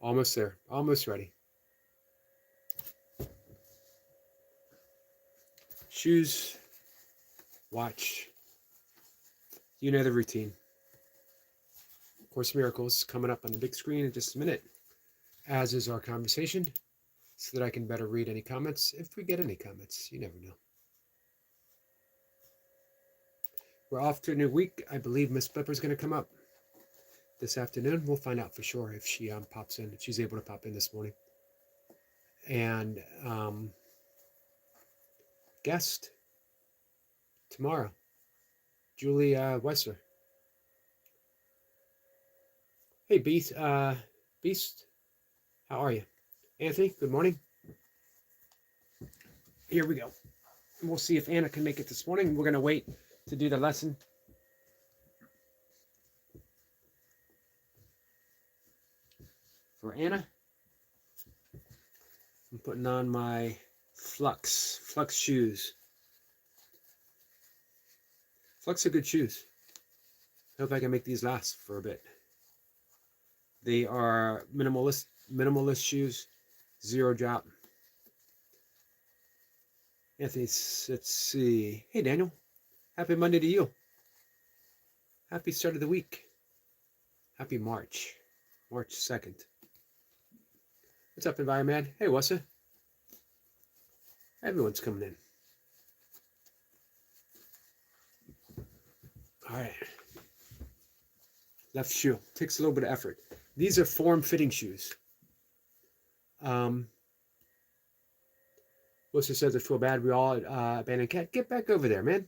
Almost there. Almost ready. Shoes, watch. You know the routine. Course in Miracles coming up on the big screen in just a minute, as is our conversation, so that I can better read any comments, if we get any comments. You never know. We're off to a new week. I believe Miss Blipper's going to come up this afternoon. We'll find out for sure if she pops in, if she's able to pop in this morning. And guest tomorrow, Julie Wessler. Hey, Beast. Beast, how are you? Anthony, good morning. Here we go. And we'll see if Anna can make it this morning. We're going to wait to do the lesson. For Anna, I'm putting on my Flux shoes. Flux are good shoes. I hope I can make these last for a bit. They are minimalist shoes, zero drop. Anthony, let's see. Hey, Daniel. Happy Monday to you. Happy start of the week. Happy March 2nd. What's up, Environman? Hey, Wassa. Everyone's coming in. All right. Left shoe. Takes a little bit of effort. These are form-fitting shoes. Wassa says, I feel bad. We all abandoned Cat. Get back over there, man.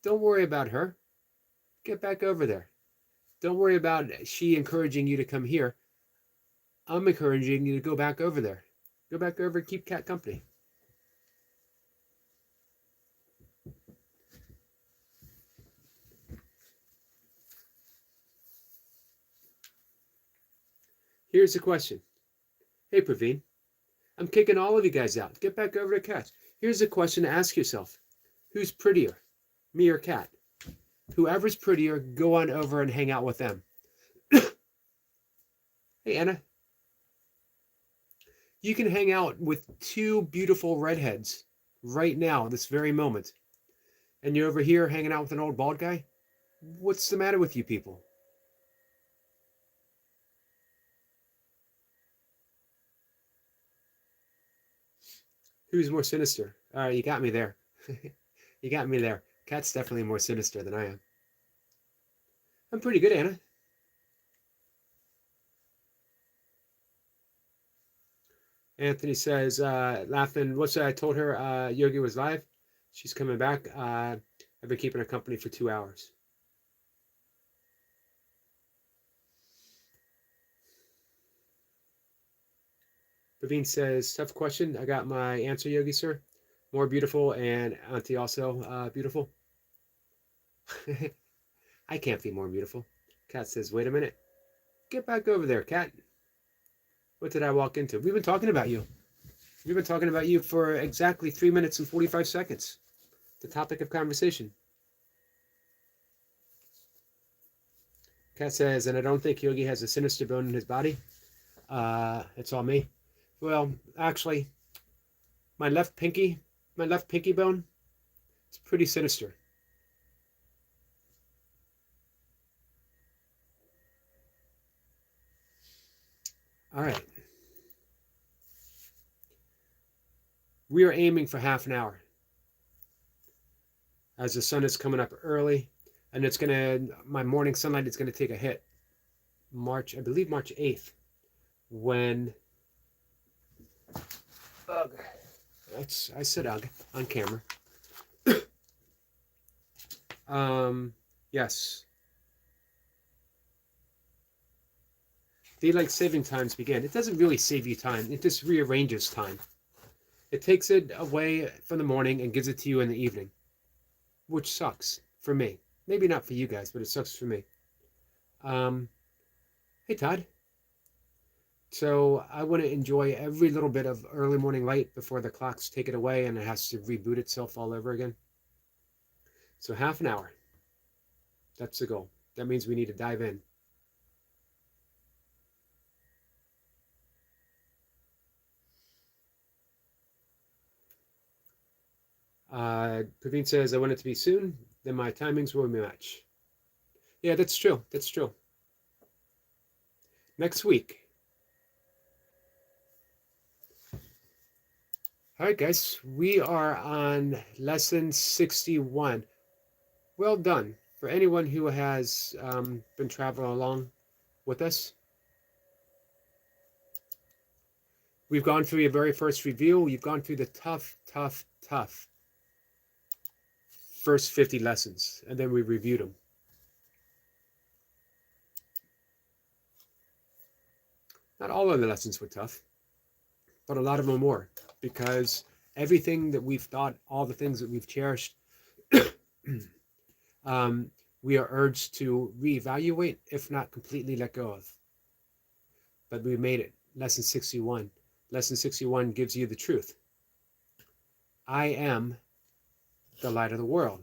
Don't worry about her. Get back over there. Don't worry about she encouraging you to come here. I'm encouraging you to go back over there. Go back over and keep Cat company. Here's the question. Hey, Praveen. I'm kicking all of you guys out. Get back over to Cat. Here's a question to ask yourself. Who's prettier, me or Cat? Whoever's prettier, go on over and hang out with them. Hey, Anna. You can hang out with two beautiful redheads right now, this very moment. And you're over here hanging out with an old bald guy? What's the matter with you people? Who's more sinister? All right, you got me there. You got me there. Cat's definitely more sinister than I am. I'm pretty good, Anna. Anthony says, laughing, what's that? I told her Yogi was live. She's coming back. I've been keeping her company for 2 hours. Praveen says, tough question. I got my answer, Yogi, sir. More beautiful, and Auntie also beautiful. I can't be more beautiful. Cat says, wait a minute. Get back over there, Cat. What did I walk into? We've been talking about you. We've been talking about you for exactly 3 minutes and 45 seconds. The topic of conversation. Cat says, and I don't think Yogi has a sinister bone in his body. It's all me. Well, actually, my left pinky bone, it's pretty sinister. All right. We are aiming for half an hour. As the sun is coming up early, and it's gonna, my morning sunlight is gonna take a hit. I believe March 8th, when I said ugh on camera. Yes. Daylight saving times begin. It doesn't really save you time. It just rearranges time. It takes it away from the morning and gives it to you in the evening, which sucks for me. Maybe not for you guys, but it sucks for me. Hey, Todd. So I want to enjoy every little bit of early morning light before the clocks take it away and it has to reboot itself all over again. So half an hour. That's the goal. That means we need to dive in. Praveen says, I want it to be soon, then my timings will match. Yeah, that's true. That's true. Next week. All right, guys, we are on lesson 61. Well done for anyone who has been traveling along with us. We've gone through your very first review. You've gone through the tough first 50 lessons, and then we reviewed them. Not all of the lessons were tough, but a lot of them were, because everything that we've thought, all the things that we've cherished, we are urged to reevaluate, if not completely let go of. But we made it. Lesson 61. Lesson 61 gives you the truth. I am the light of the world.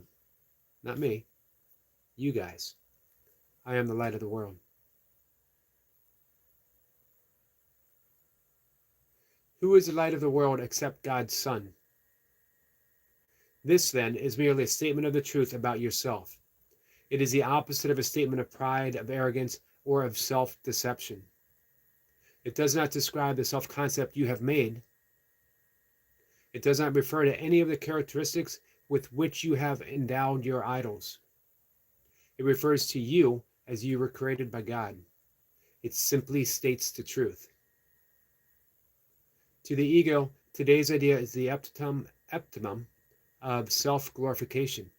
Not me. You guys. I am the light of the world. Who is the light of the world except God's Son? This, then, is merely a statement of the truth about yourself. It is the opposite of a statement of pride, of arrogance, or of self-deception. It does not describe the self-concept you have made. It does not refer to any of the characteristics with which you have endowed your idols. It refers to you as you were created by God. It simply states the truth. To the ego, today's idea is the optimum of self-glorification.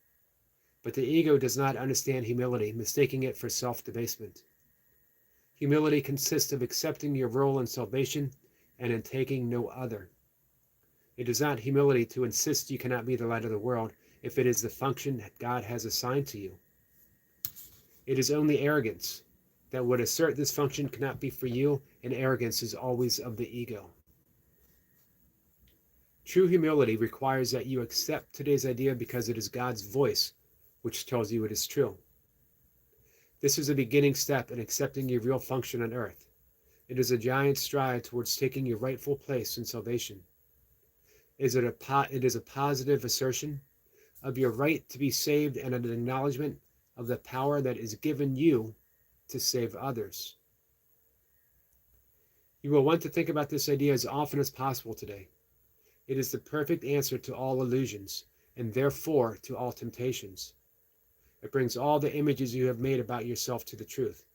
But the ego does not understand humility, mistaking it for self-debasement. Humility consists of accepting your role in salvation and in taking no other. It is not humility to insist you cannot be the light of the world if it is the function that God has assigned to you. It is only arrogance that would assert this function cannot be for you, and arrogance is always of the ego. True humility requires that you accept today's idea because it is God's voice which tells you it is true. This is a beginning step in accepting your real function on earth. It is a giant stride towards taking your rightful place in salvation. It is a positive assertion of your right to be saved and an acknowledgement of the power that is given you to save others. You will want to think about this idea as often as possible today. It is the perfect answer to all illusions, and therefore to all temptations. It brings all the images you have made about yourself to the truth,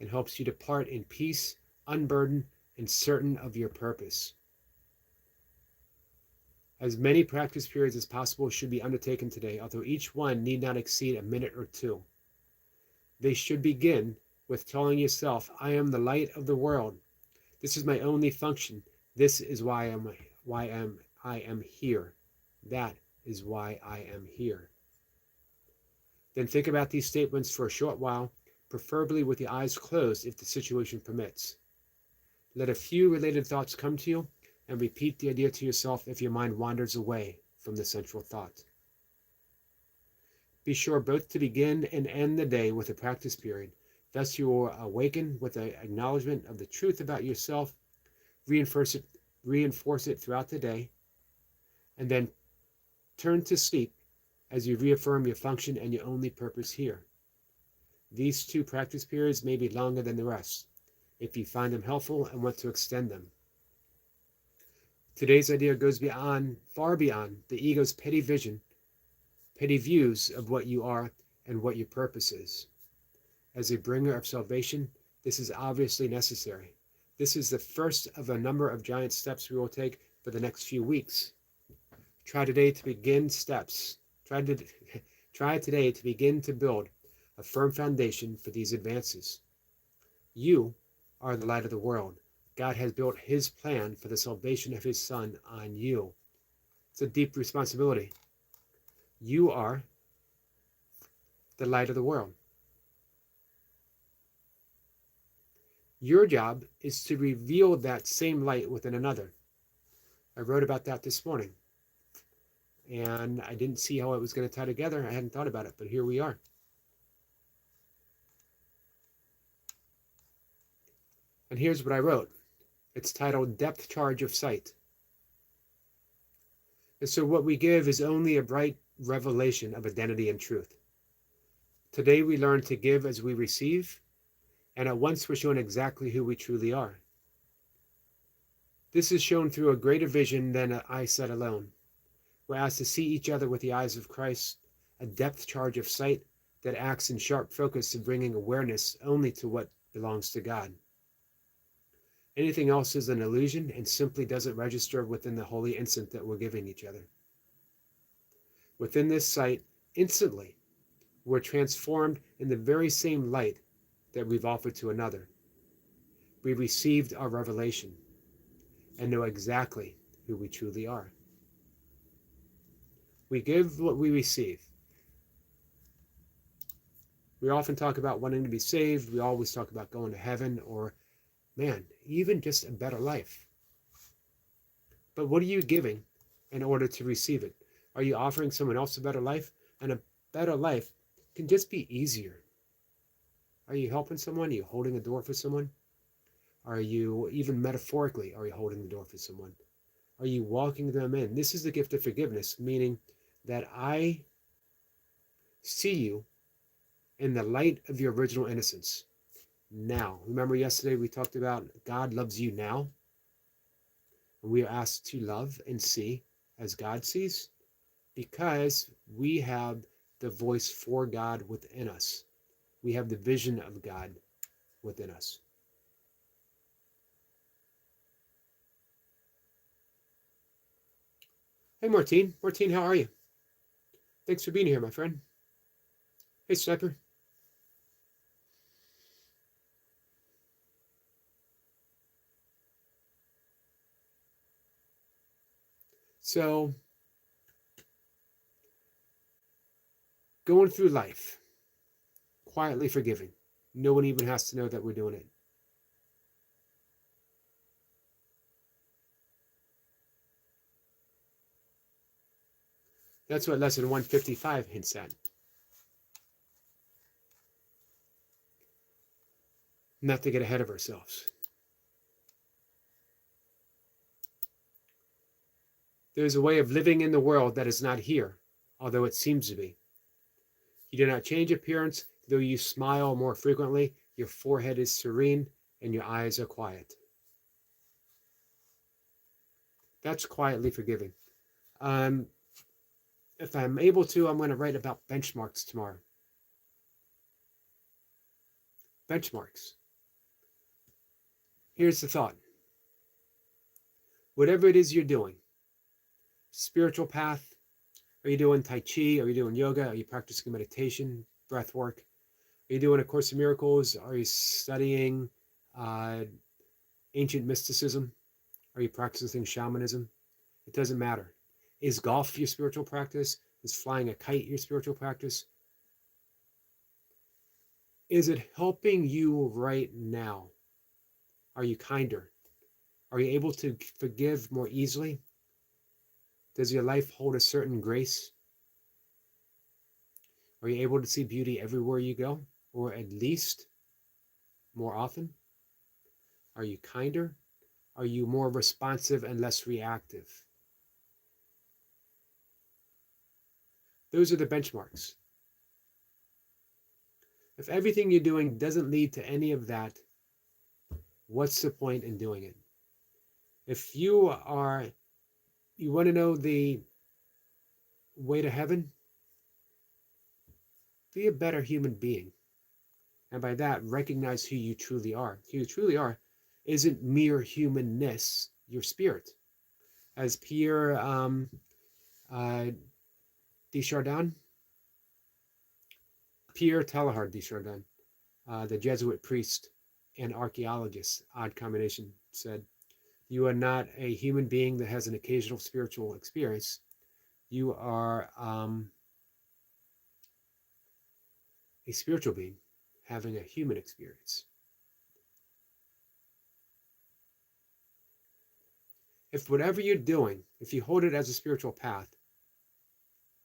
and helps you depart in peace, unburdened, and certain of your purpose. As many practice periods as possible should be undertaken today, although each one need not exceed a minute or two. They should begin with telling yourself, I am the light of the world. This is my only function. This is why I am here. That is why I am here. Then think about these statements for a short while, preferably with the eyes closed if the situation permits. Let a few related thoughts come to you, and repeat the idea to yourself if your mind wanders away from the central thought. Be sure both to begin and end the day with a practice period. Thus you will awaken with an acknowledgement of the truth about yourself, reinforce it throughout the day, and then turn to sleep as you reaffirm your function and your only purpose here. These two practice periods may be longer than the rest, if you find them helpful and want to extend them. Today's idea goes far beyond the ego's petty views of what you are and what your purpose is. As a bringer of salvation, this is obviously necessary. This is the first of a number of giant steps we will take for the next few weeks. Try today to begin to build a firm foundation for these advances. You are the light of the world. God has built his plan for the salvation of his Son on you. It's a deep responsibility. You are the light of the world. Your job is to reveal that same light within another. I wrote about that this morning, and I didn't see how it was going to tie together. I hadn't thought about it, but here we are. And here's what I wrote. It's titled Depth Charge of Sight. And so what we give is only a bright revelation of identity and truth. Today we learn to give as we receive, and at once we're shown exactly who we truly are. This is shown through a greater vision than an eyesight alone. We're asked to see each other with the eyes of Christ, a depth charge of sight that acts in sharp focus of bringing awareness only to what belongs to God. Anything else is an illusion and simply doesn't register within the holy instant that we're giving each other. Within this sight, instantly, we're transformed in the very same light that we've offered to another. We received our revelation and know exactly who we truly are. We give what we receive. We often talk about wanting to be saved. We always talk about going to heaven or, man, even just a better life. But what are you giving in order to receive it? Are you offering someone else a better life? And a better life can just be easier. Are you helping someone? Are you holding a door for someone? Are you, even metaphorically, are you holding the door for someone? Are you walking them in? This is the gift of forgiveness, meaning that I see you in the light of your original innocence. Now, remember yesterday we talked about God loves you now? And we are asked to love and see as God sees because we have the voice for God within us. We have the vision of God within us. Hey, Martine. Martine, how are you? Thanks for being here, my friend. Hey, Sniper. So, going through life, quietly forgiving. No one even has to know that we're doing it. That's what lesson 155 hints at. Not to get ahead of ourselves. There is a way of living in the world that is not here, although it seems to be. You do not change appearance, though you smile more frequently, your forehead is serene, and your eyes are quiet. That's quietly forgiving. If I'm able to, I'm going to write about benchmarks tomorrow. Benchmarks. Here's the thought. Whatever it is you're doing, spiritual path, are you doing Tai Chi? Are you doing yoga? Are you practicing meditation, breath work? Are you doing A Course in Miracles? Are you studying ancient mysticism? Are you practicing shamanism? It doesn't matter. Is golf your spiritual practice? Is flying a kite your spiritual practice? Is it helping you right now? Are you kinder? Are you able to forgive more easily? Does your life hold a certain grace? Are you able to see beauty everywhere you go? Or at least more often? Are you kinder? Are you more responsive and less reactive? Those are the benchmarks. If everything you're doing doesn't lead to any of that, what's the point in doing it? If you want to know the way to heaven, be a better human being. And by that, recognize who you truly are. Who you truly are isn't mere humanness, your spirit. As Pierre Desjardins, Pierre Teilhard de Chardin, the Jesuit priest and archaeologist, odd combination, said, "You are not a human being that has an occasional spiritual experience. You are a spiritual being having a human experience." If whatever you're doing, if you hold it as a spiritual path,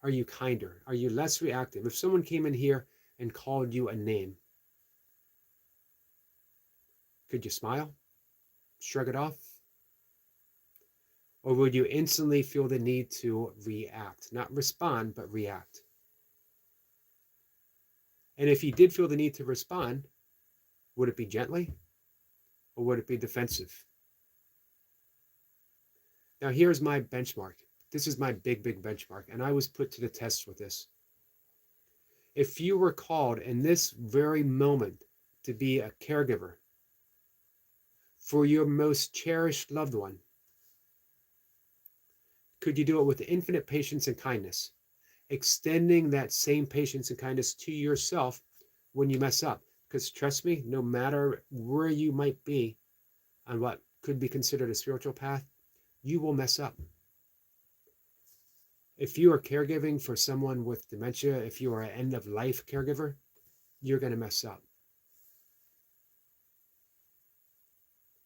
are you kinder? Are you less reactive? If someone came in here and called you a name, could you smile? Shrug it off? Or would you instantly feel the need to react? Not respond, but react. And if you did feel the need to respond, would it be gently or would it be defensive? Now, here's my benchmark. This is my big, big benchmark. And I was put to the test with this. If you were called in this very moment to be a caregiver for your most cherished loved one, could you do it with infinite patience and kindness, extending that same patience and kindness to yourself when you mess up? Because trust me, no matter where you might be on what could be considered a spiritual path, you will mess up. If you are caregiving for someone with dementia, if you are an end-of-life caregiver, you're going to mess up.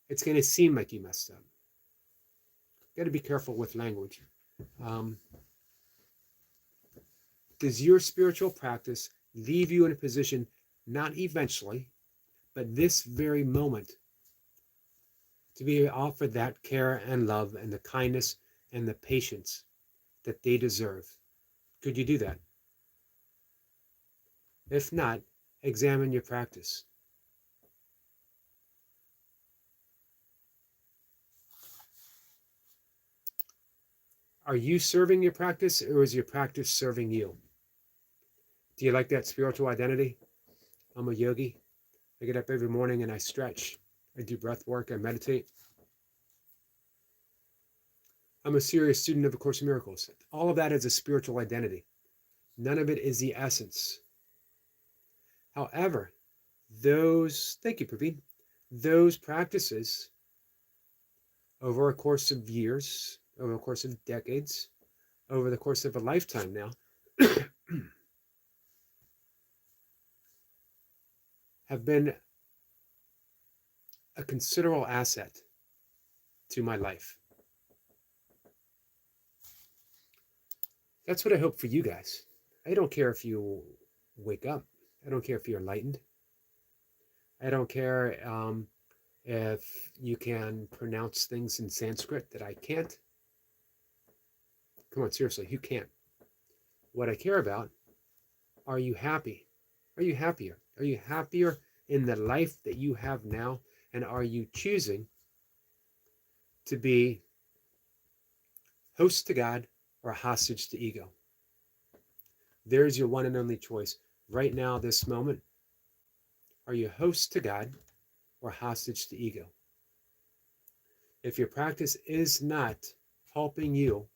It's going to seem like you messed up. You got to be careful with language. Does your spiritual practice leave you in a position, not eventually, but this very moment, to be offered that care and love and the kindness and the patience that they deserve? Could you do that? If not, examine your practice. Are you serving your practice, or is your practice serving you? Do you like that spiritual identity? I'm a yogi. I get up every morning and I stretch. I do breath work. I meditate. I'm a serious student of A Course in Miracles. All of that is a spiritual identity. None of it is the essence. However, thank you, Praveen, those practices over a course of years, over a course of decades, over the course of a lifetime now, have been a considerable asset to my life. That's what I hope for you guys. I don't care if you wake up. I don't care if you're enlightened. I don't care if you can pronounce things in Sanskrit that I can't. Come on, seriously, who can't? What I care about, are you happy? Are you happier? Are you happier in the life that you have now? And are you choosing to be host to God or hostage to ego? There's your one and only choice. Right now, this moment, are you host to God or hostage to ego? If your practice is not helping you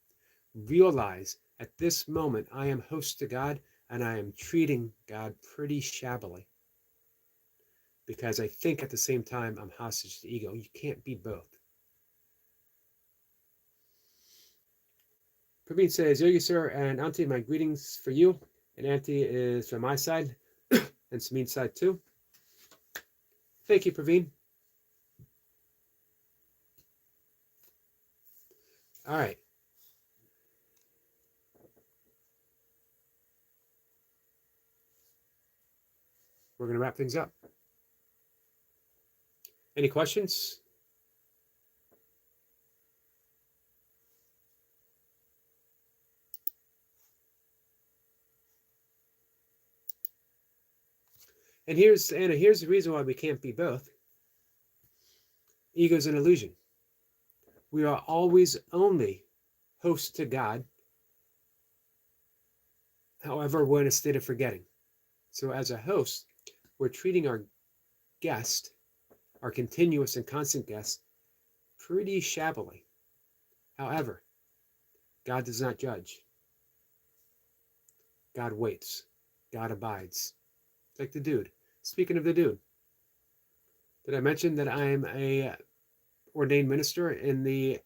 realize at this moment, I am host to God and I am treating God pretty shabbily, because I think at the same time I'm hostage to ego. You can't be both. Praveen says, Yogi sir and Auntie, my greetings for you. And Auntie is from my side and Samin's side too. Thank you, Praveen. All right. We're going to wrap things up. Any questions? And here's Anna, here's the reason why we can't be both. Ego is an illusion. We are always only host to God. However, we're in a state of forgetting. So as a host, we're treating our guest, our continuous and constant guest, pretty shabbily. However, God does not judge. God waits. God abides. Like the dude. Speaking of the dude, did I mention that I'm a ordained minister in the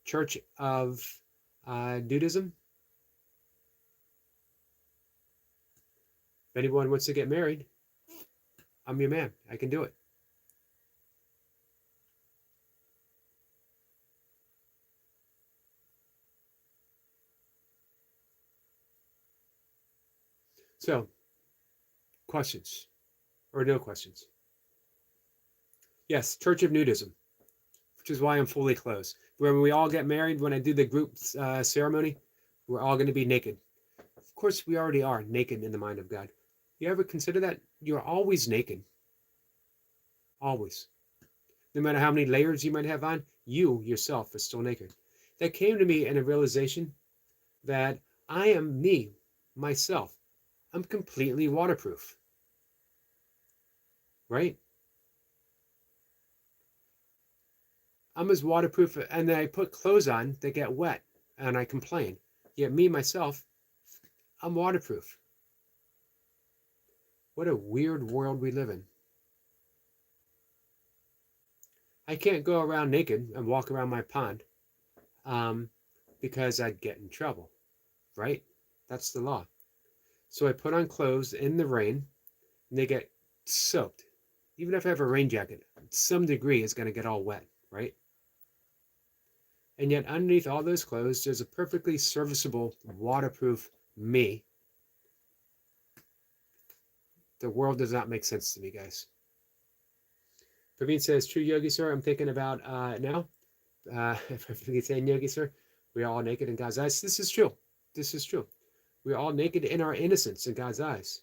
Church of Dudism? If anyone wants to get married, I'm your man. I can do it. So, questions or no questions? Yes, Church of Nudism. which is why I'm fully clothed. When we all get married, when I do the group ceremony, we're all going to be naked. Of course, we already are naked in the mind of God. You ever consider that? You're always naked. Always. No matter how many layers you might have on, you yourself are still naked. That came to me in a realization that I am me, myself. I'm completely waterproof. Right? I'm as waterproof, and then I put clothes on that get wet, and I complain. Yet me, myself, I'm waterproof. What a weird world we live in. I can't go around naked and walk around my pond because I'd get in trouble, right? That's the law. So I put on clothes in the rain, and they get soaked. Even if I have a rain jacket, some degree is going to get all wet, right? And yet underneath all those clothes, there's a perfectly serviceable, waterproof me. The world does not make sense to me, guys. Praveen says, true Yogi, sir. I'm thinking about now. Praveen saying, Yogi, sir, we're all naked in God's eyes. This is true. This is true. We're all naked in our innocence in God's eyes.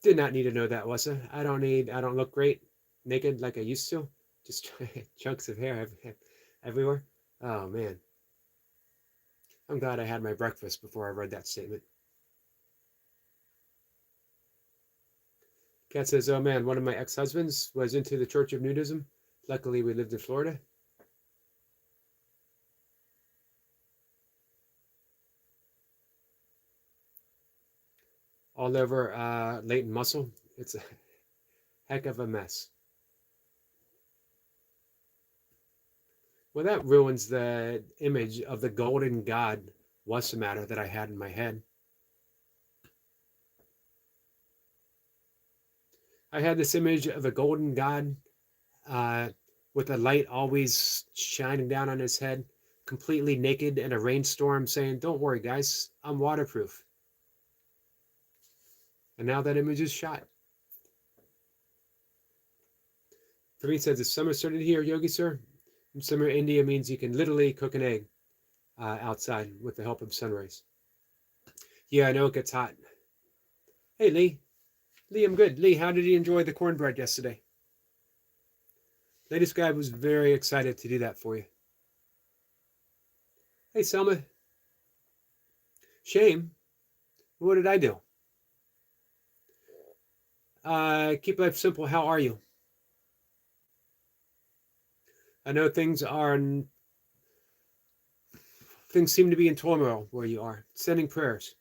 Did not need to know that, Wessa. I don't look great naked like I used to. Just chunks of hair everywhere. Oh, man. I'm glad I had my breakfast before I read that statement. Kat says, oh, man, one of my ex-husbands was into the Church of Nudism. Luckily, we lived in Florida. All over latent muscle. It's a heck of a mess. Well, that ruins the image of the golden god, what's the matter, that I had in my head. I had this image of a golden god with a light always shining down on his head, completely naked in a rainstorm, saying, don't worry, guys, I'm waterproof. And now that image is shot. Praveen says, is summer started here, Yogi, sir? Summer in India means you can literally cook an egg outside with the help of sun rays. Yeah, I know it gets hot. Hey, Lee. Lee, I'm good. Lee, how did you enjoy the cornbread yesterday? Latest guy was very excited to do that for you. Hey, Selma. Shame. What did I do? Keep life simple. How are you? I know things seem to be in turmoil where you are. Sending prayers.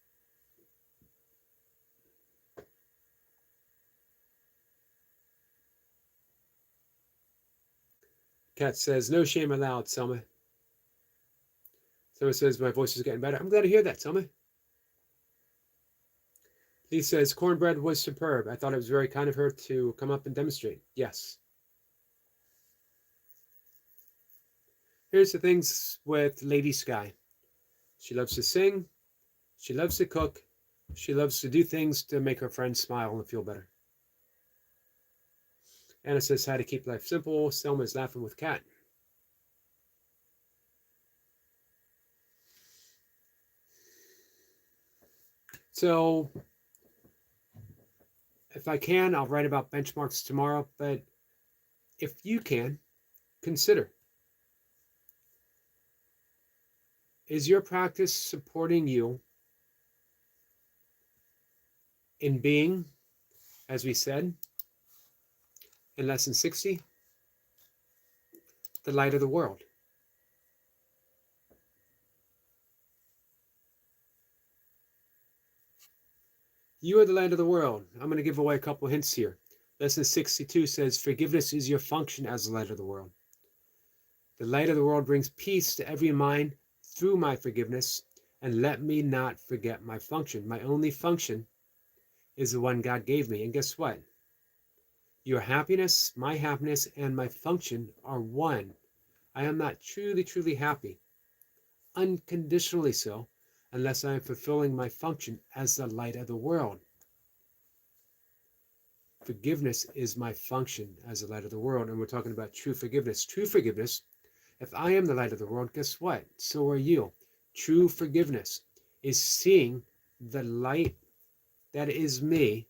Kat says, no shame allowed, Selma. Selma says, my voice is getting better. I'm glad to hear that, Selma. Lee says, cornbread was superb. I thought it was very kind of her to come up and demonstrate. Yes. Here's the things with Lady Sky. She loves to sing. She loves to cook. She loves to do things to make her friends smile and feel better. Anna says, how to keep life simple. Selma's laughing with Kat. So, if I can, I'll write about benchmarks tomorrow. But if you can, consider. Is your practice supporting you in being, as we said in lesson 60, the light of the world? You are the light of the world. I'm going to give away a couple hints here. Lesson 62 says, forgiveness is your function as the light of the world. The light of the world brings peace to every mind through my forgiveness, and let me not forget my function. My only function is the one God gave me. And guess what? Your happiness, my happiness, and my function are one. I am not truly, truly happy, unconditionally so, unless I am fulfilling my function as the light of the world. Forgiveness is my function as the light of the world. And we're talking about true forgiveness. True forgiveness, if I am the light of the world, guess what? So are you. True forgiveness is seeing the light that is me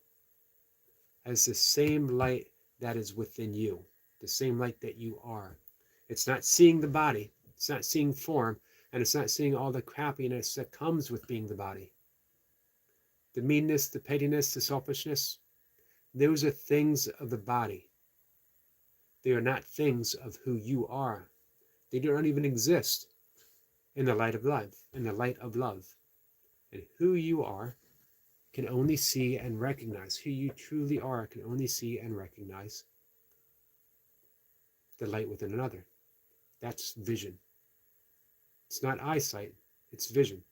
as the same light that is within you, the same light that you are. It's not seeing the body, it's not seeing form, and it's not seeing all the crappiness that comes with being the body. The meanness, the pettiness, the selfishness, those are things of the body. They are not things of who you are. They do not even exist in the light of love, in the light of love. And who you are can only see and recognize, who you truly are can only see and recognize the light within another. That's vision. It's not eyesight, it's vision.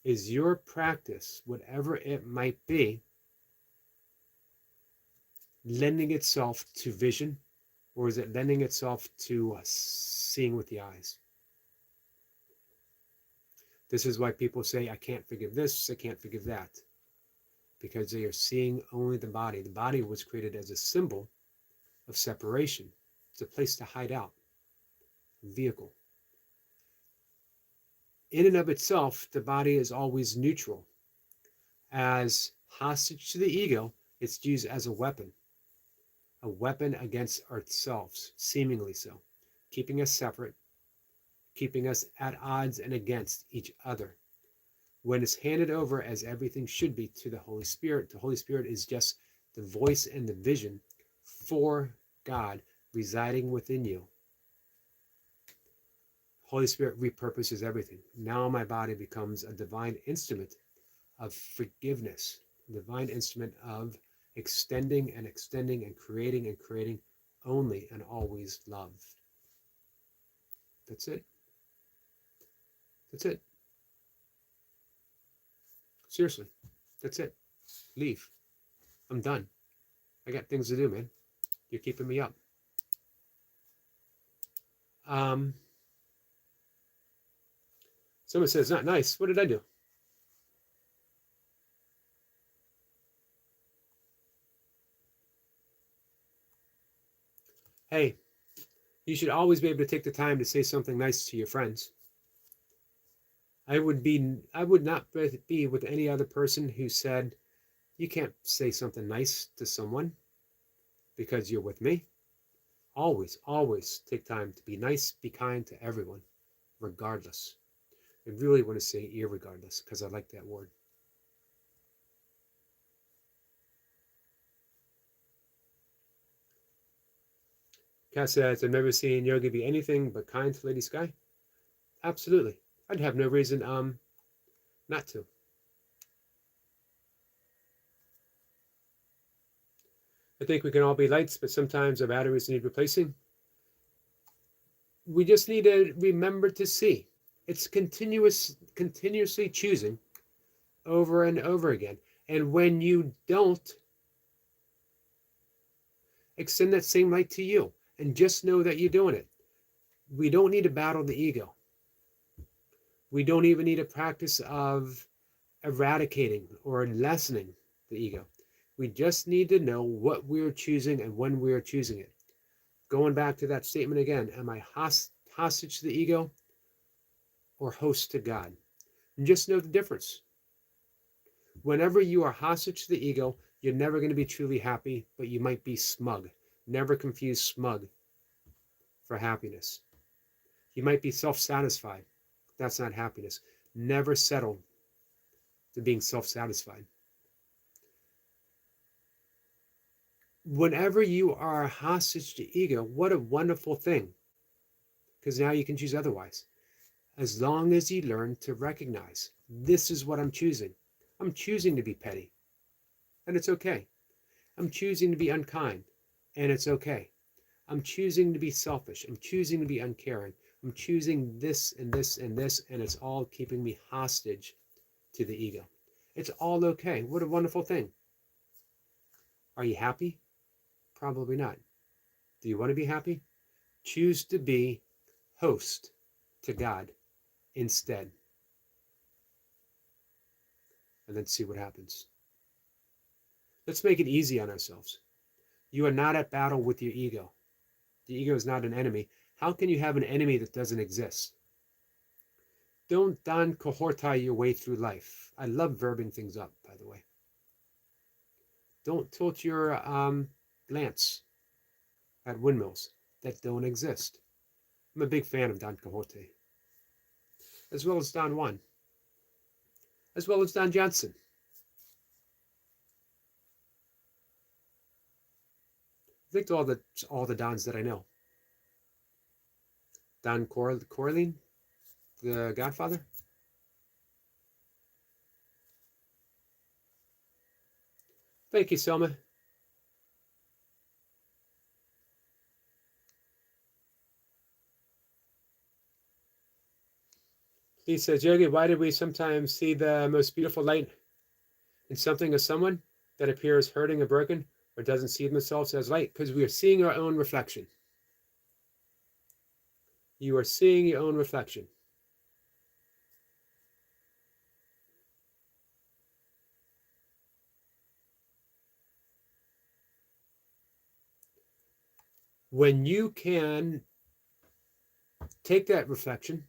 Is your practice, whatever it might be, lending itself to vision, or is it lending itself to seeing with the eyes? This is why people say, I can't forgive this, I can't forgive that. Because they are seeing only the body. The body was created as a symbol of separation. It's a place to hide out, a vehicle. In and of itself, the body is always neutral. As hostage to the ego, it's used as a weapon against ourselves, seemingly so, keeping us separate, keeping us at odds and against each other. When it's handed over as everything should be to the Holy Spirit is just the voice and the vision for God residing within you. Holy Spirit repurposes everything. Now my body becomes a divine instrument of forgiveness, a divine instrument of extending and creating only and always love. That's it. That's it. Seriously, that's it. Leave. I'm done. I got things to do, man. You're keeping me up. Someone says, not nice. What did I do? Hey, you should always be able to take the time to say something nice to your friends. I would not be with any other person who said, you can't say something nice to someone because you're with me. Always, always take time to be nice, be kind to everyone, regardless. I really want to say irregardless because I like that word. Kat says, I've never seen Yogi be anything but kind to Lady Sky. Absolutely. I'd have no reason not to. I think we can all be lights, but sometimes our batteries need replacing. We just need to remember to see. It's continuously choosing over and over again. And when you don't, extend that same light to you and just know that you're doing it. We don't need to battle the ego. We don't even need a practice of eradicating or lessening the ego. We just need to know what we're choosing and when we're choosing it. Going back to that statement again, am I hostage to the ego or host to God? And just know the difference. Whenever you are hostage to the ego, you're never going to be truly happy, but you might be smug. Never confuse smug for happiness. You might be self-satisfied. That's not happiness. Never settle to being self-satisfied. Whenever you are hostage to ego, what a wonderful thing. Because now you can choose otherwise. As long as you learn to recognize, this is what I'm choosing. I'm choosing to be petty. And it's okay. I'm choosing to be unkind. And it's okay. I'm choosing to be selfish. I'm choosing to be uncaring. I'm choosing this and this and this, and it's all keeping me hostage to the ego. It's all okay. What a wonderful thing. Are you happy? Probably not. Do you want to be happy? Choose to be host to God instead. And then see what happens. Let's make it easy on ourselves. You are not at battle with your ego. The ego is not an enemy. How can you have an enemy that doesn't exist? Don't Don Quixote your way through life. I love verbing things up, by the way. Don't tilt your glance at windmills that don't exist. I'm a big fan of Don Quixote, as well as Don Juan, as well as Don Johnson. I think all the Dons that I know. Don Corleone, the Godfather. Thank you, Selma. He says, Yogi, why do we sometimes see the most beautiful light in something or someone that appears hurting or broken or doesn't see themselves as light? Because we are seeing our own reflection. You are seeing your own reflection. When you can take that reflection,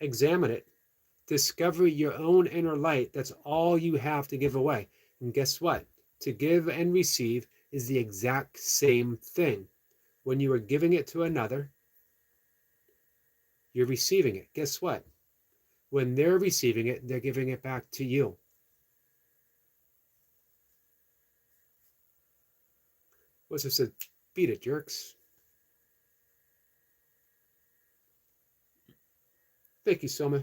examine it, discover your own inner light, that's all you have to give away. And guess what? To give and receive is the exact same thing. When you are giving it to another, you're receiving it. Guess what? When they're receiving it, they're giving it back to you. What's this? Beat it, jerks. Thank you, Soma.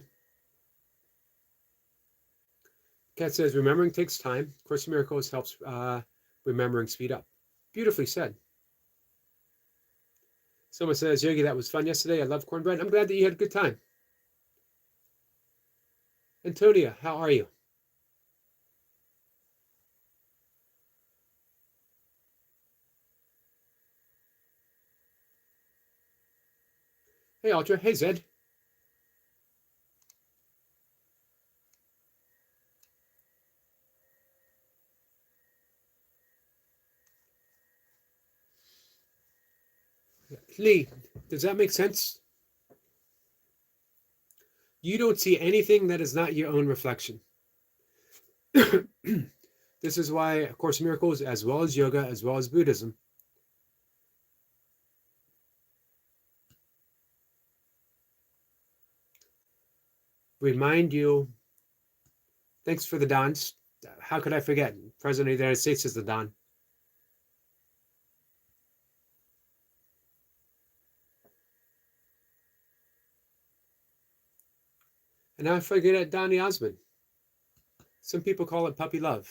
Kat says, remembering takes time. Course in Miracles helps remembering speed up. Beautifully said. Soma says, Yogi, that was fun yesterday. I love cornbread. I'm glad that you had a good time. Antonia, how are you? Hey, Ultra. Hey, Zed. Lee, does that make sense? You don't see anything that is not your own reflection. This is why A Course in Miracles, as well as yoga, as well as Buddhism, remind you, thanks for the Dons. How could I forget? President of the United States is the Don. And now I forget Donny Osmond. Some people call it puppy love.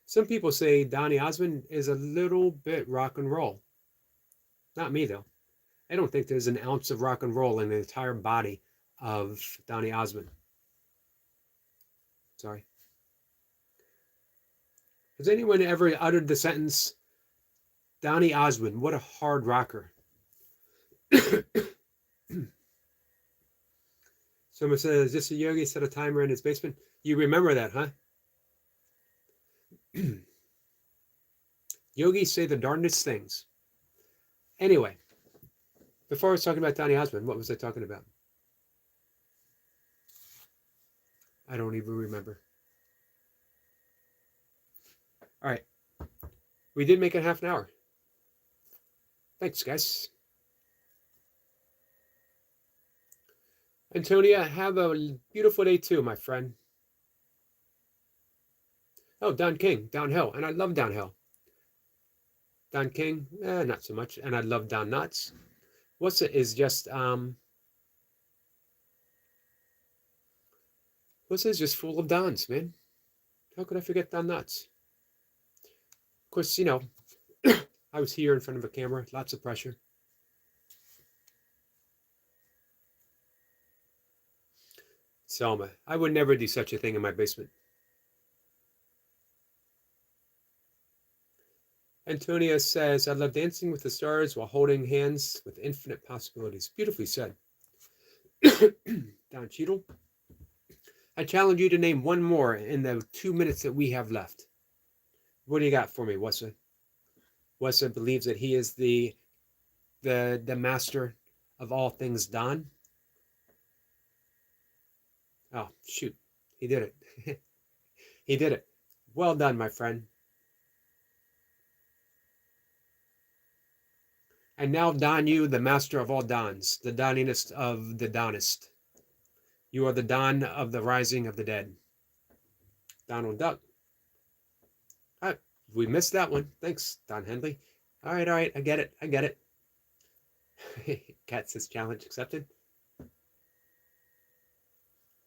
Some people say Donny Osmond is a little bit rock and roll. Not me, though. I don't think there's an ounce of rock and roll in the entire body of Donny Osmond. Sorry. Has anyone ever uttered the sentence, Donny Osmond, what a hard rocker? Someone says, just a yogi set a timer in his basement. You remember that, huh? Yogis say the darndest things. Anyway, before I was talking about Donny Osmond, what was I talking about? I don't even remember. All right. We did make it half an hour. Thanks, guys. Antonia, have a beautiful day too, my friend. Oh, Don King, downhill. And I love downhill. Don King, not so much. And I love Don Knotts. What's it is just what's it just full of Dons, man. How could I forget Don Knotts? Of course, you know, I was here in front of a camera, lots of pressure. Selma, I would never do such a thing in my basement. Antonia says, I love dancing with the stars while holding hands with infinite possibilities. Beautifully said. Don Cheadle, I challenge you to name one more in the 2 minutes that we have left. What do you got for me, Wessa? Wessa believes that he is the master of all things Don. Oh, shoot. He did it. He did it. Well done, my friend. And now Don you, the master of all Dons, the Doningest of the Donest. You are the Don of the rising of the dead. Donald Duck. All right, we missed that one. Thanks, Don Henley. All right, I get it. I get it. Cat says challenge accepted.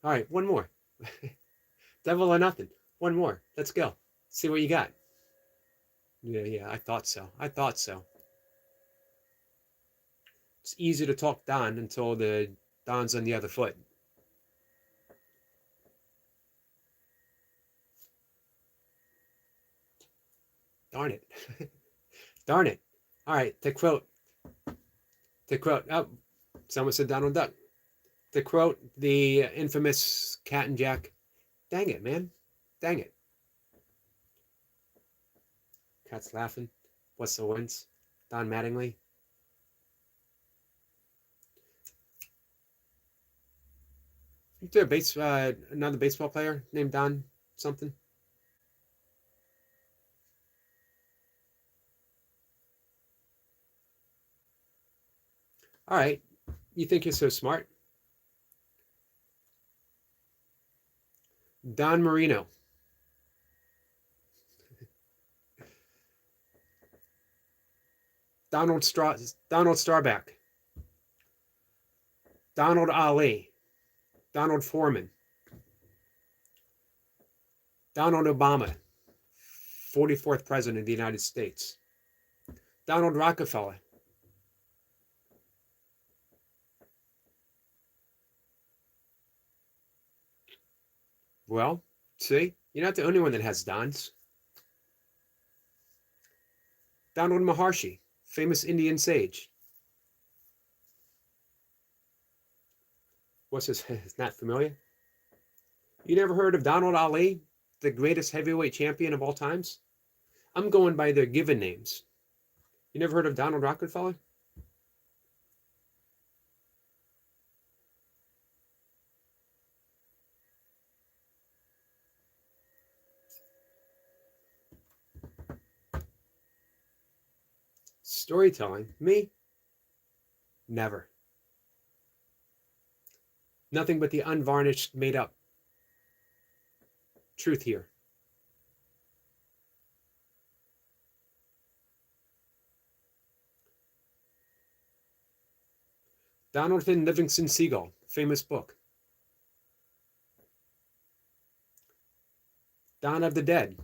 All right, one more. Devil or nothing. One more. Let's go. See what you got. Yeah, I thought so. I thought so. It's easy to talk Don until the Don's on the other foot. Darn it. Darn it. All right, to quote, oh, someone said Donald Duck. To quote the infamous Cat and Jack, dang it, man. Dang it. Cat's laughing. What's the wins? Don Mattingly. Is there another baseball player named Don something? All right. You think you're so smart? Don Marino. Donald Starbuck. Donald Ali. Donald Foreman. Donald Obama, 44th President of the United States. Donald Rockefeller. Well, see, you're not the only one that has Dons. Donald Maharshi, famous Indian sage. What's his? It's not familiar. You never heard of Donald Ali, the greatest heavyweight champion of all times? I'm going by their given names. You never heard of Donald Rockefeller? Storytelling? Me? Never. Nothing but the unvarnished, made up truth here. Donaldson Livingston Seagull, famous book. Dawn of the Dead,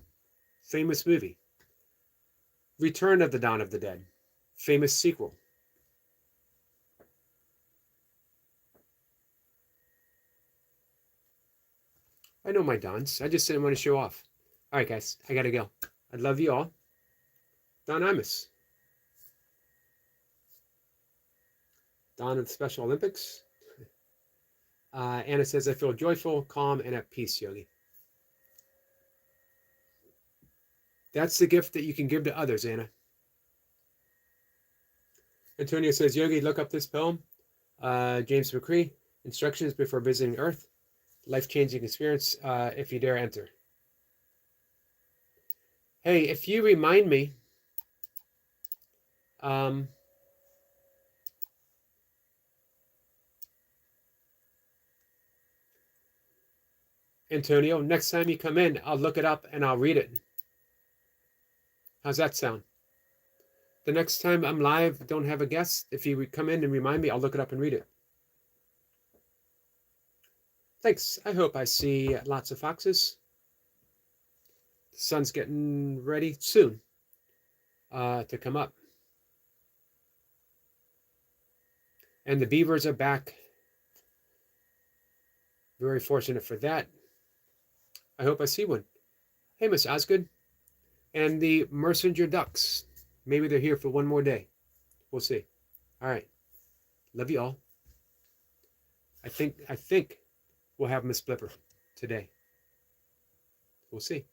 famous movie. Return of the Dawn of the Dead, famous sequel. I know my Dons. I just didn't want to show off. All right, guys, I got to go. I love you all. Don Imus. Don of the Special Olympics. Anna says, I feel joyful, calm, and at peace, Yogi. That's the gift that you can give to others, Anna. Antonio says, Yogi, look up this poem. James McCree, Instructions Before Visiting Earth. Life-changing experience if you dare enter. Hey, if you remind me, Antonio, next time you come in, I'll look it up and I'll read it. How's that sound? The next time I'm live, don't have a guest. If you come in and remind me, I'll look it up and read it. Thanks. I hope I see lots of foxes. The sun's getting ready soon to come up. And the beavers are back. Very fortunate for that. I hope I see one. Hey, Miss Osgood. And the Mercinger ducks. Maybe they're here for one more day. We'll see. All right. Love you all. I think we'll have Miss Blipper today. We'll see.